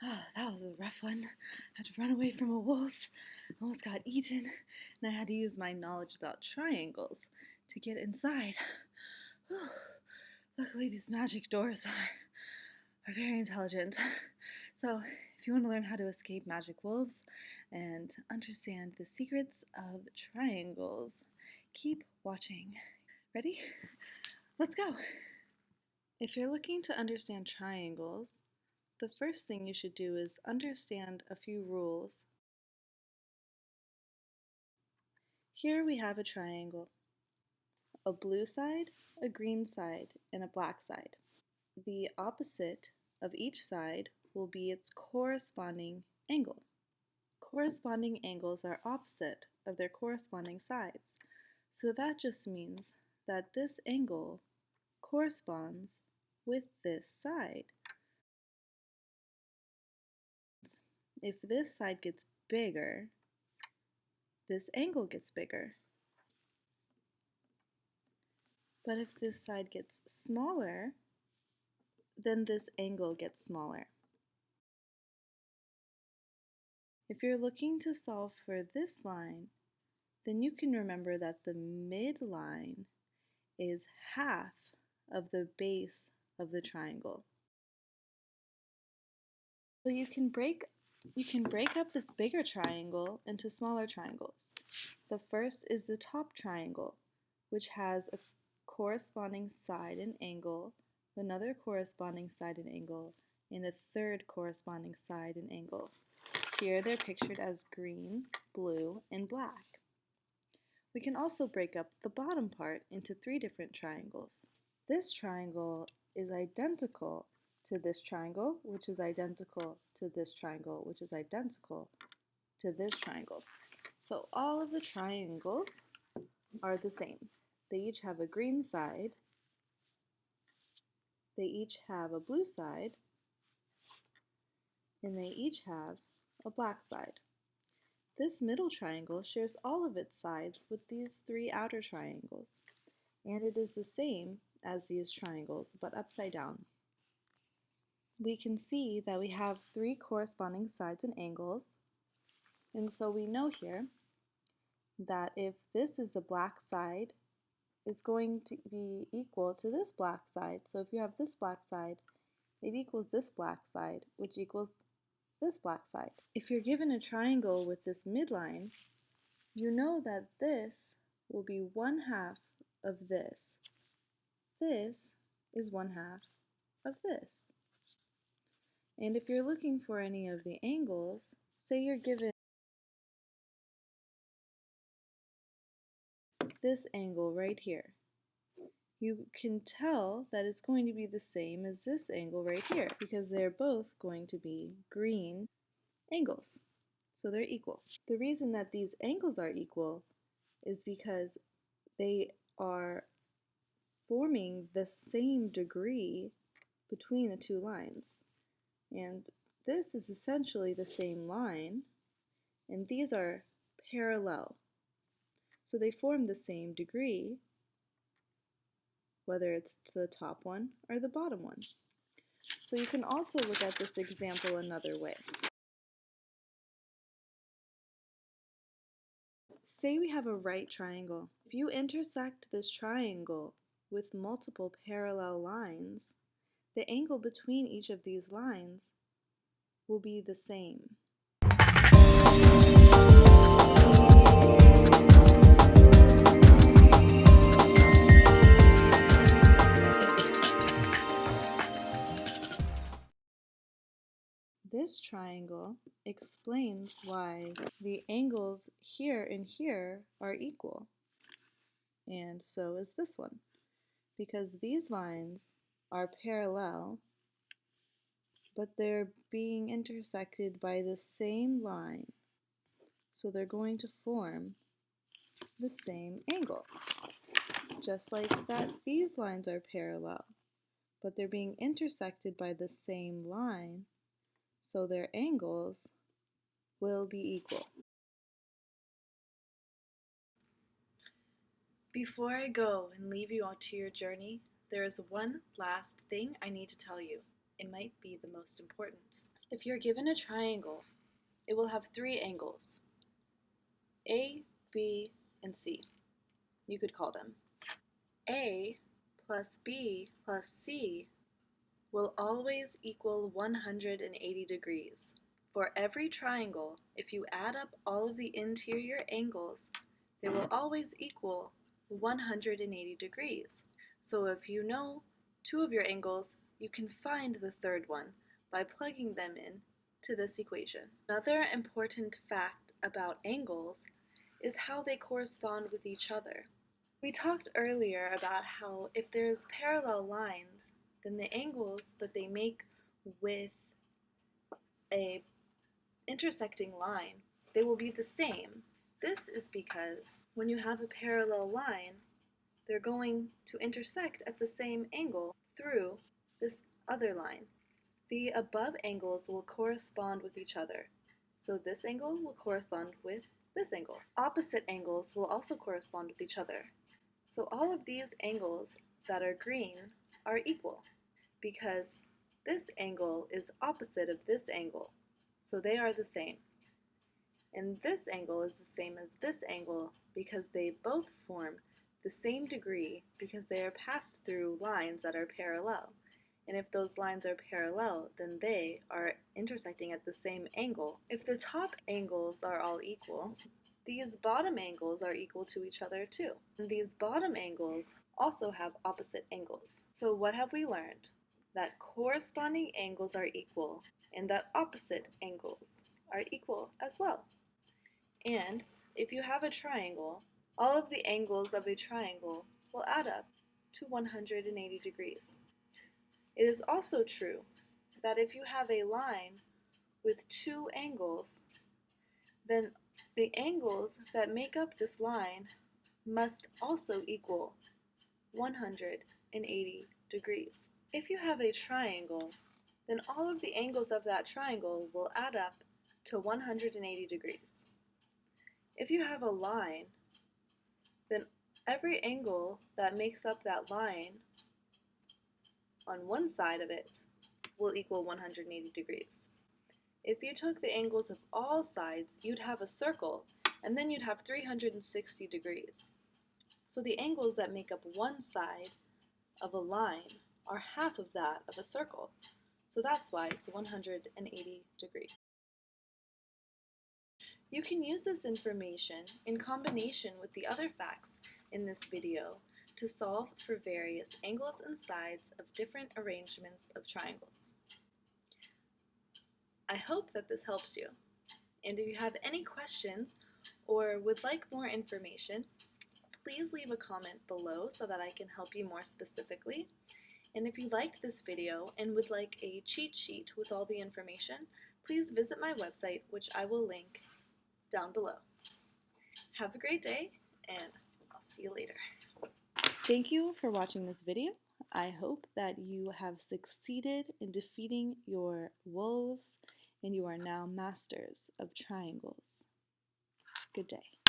Oh, that was a rough one. I had to run away from a wolf, almost got eaten, and I had to use my knowledge about triangles to get inside. Whew. Luckily, these magic doors are very intelligent. So, if you want to learn how to escape magic wolves and understand the secrets of triangles, keep watching. Ready? Let's go! If you're looking to understand triangles, the first thing you should do is understand a few rules. Here we have a triangle, a blue side, a green side, and a black side. The opposite of each side will be its corresponding angle. Corresponding angles are opposite of their corresponding sides, so that just means that this angle corresponds with this side. If this side gets bigger, this angle gets bigger. But if this side gets smaller, then this angle gets smaller. If you're looking to solve for this line, then you can remember that the midline is half of the base of the triangle. So you can break up this bigger triangle into smaller triangles. The first is the top triangle, which has a corresponding side and angle, another corresponding side and angle, and a third corresponding side and angle. Here they're pictured as green, blue, and black. We can also break up the bottom part into 3 different triangles. This triangle is identical to this triangle, which is identical to this triangle, which is identical to this triangle. So all of the triangles are the same. They each have a green side, they each have a blue side, and they each have a black side. This middle triangle shares all of its sides with these 3 outer triangles, and it is the same as these triangles, but upside down. We can see that we have 3 corresponding sides and angles, and so we know here that if this is the black side, it's going to be equal to this black side. So if you have this black side, it equals this black side, which equals this black side. If you're given a triangle with this midline, you know that this will be 1/2 of this. This is 1/2 of this. And if you're looking for any of the angles, say you're given this angle right here, you can tell that it's going to be the same as this angle right here because they're both going to be green angles. So they're equal. The reason that these angles are equal is because they are forming the same degree between the 2 lines. And this is essentially the same line, and these are parallel. So they form the same degree, whether it's to the top one or the bottom one. So you can also look at this example another way. Say we have a right triangle. If you intersect this triangle with multiple parallel lines, the angle between each of these lines will be the same. This triangle explains why the angles here and here are equal, and so is this one, because these lines are parallel, but they're being intersected by the same line, so they're going to form the same angle. Just like that, these lines are parallel, but they're being intersected by the same line, so their angles will be equal. Before I go and leave you on to your journey, there is one last thing I need to tell you. It might be the most important. If you're given a triangle, it will have three angles, A, B, and C. You could call them. A plus B plus C will always equal 180 degrees. For every triangle, if you add up all of the interior angles, they will always equal 180 degrees. So if you know two of your angles, you can find the third one by plugging them in to this equation. Another important fact about angles is how they correspond with each other. We talked earlier about how if there's parallel lines, then the angles that they make with a intersecting line, they will be the same. This is because when you have a parallel line, they're going to intersect at the same angle through this other line. The above angles will correspond with each other. So this angle will correspond with this angle. Opposite angles will also correspond with each other. So all of these angles that are green are equal because this angle is opposite of this angle. So they are the same. And this angle is the same as this angle because they both form the same degree because they are passed through lines that are parallel. And if those lines are parallel, then they are intersecting at the same angle. If the top angles are all equal, these bottom angles are equal to each other too. And these bottom angles also have opposite angles. So what have we learned? That corresponding angles are equal and that opposite angles are equal as well. And if you have a triangle, all of the angles of a triangle will add up to 180 degrees. It is also true that if you have a line with two angles, then the angles that make up this line must also equal 180 degrees. If you have a triangle, then all of the angles of that triangle will add up to 180 degrees. If you have a line, then every angle that makes up that line on one side of it will equal 180 degrees. If you took the angles of all sides, you'd have a circle, and then you'd have 360 degrees. So the angles that make up one side of a line are half of that of a circle. So that's why it's 180 degrees. You can use this information in combination with the other facts in this video to solve for various angles and sides of different arrangements of triangles. I hope that this helps you. And if you have any questions or would like more information, please leave a comment below so that I can help you more specifically. And if you liked this video and would like a cheat sheet with all the information, please visit my website, which I will link down below. Have a great day, and I'll see you later. Thank you for watching this video. I hope that you have succeeded in defeating your wolves and you are now masters of triangles. Good day.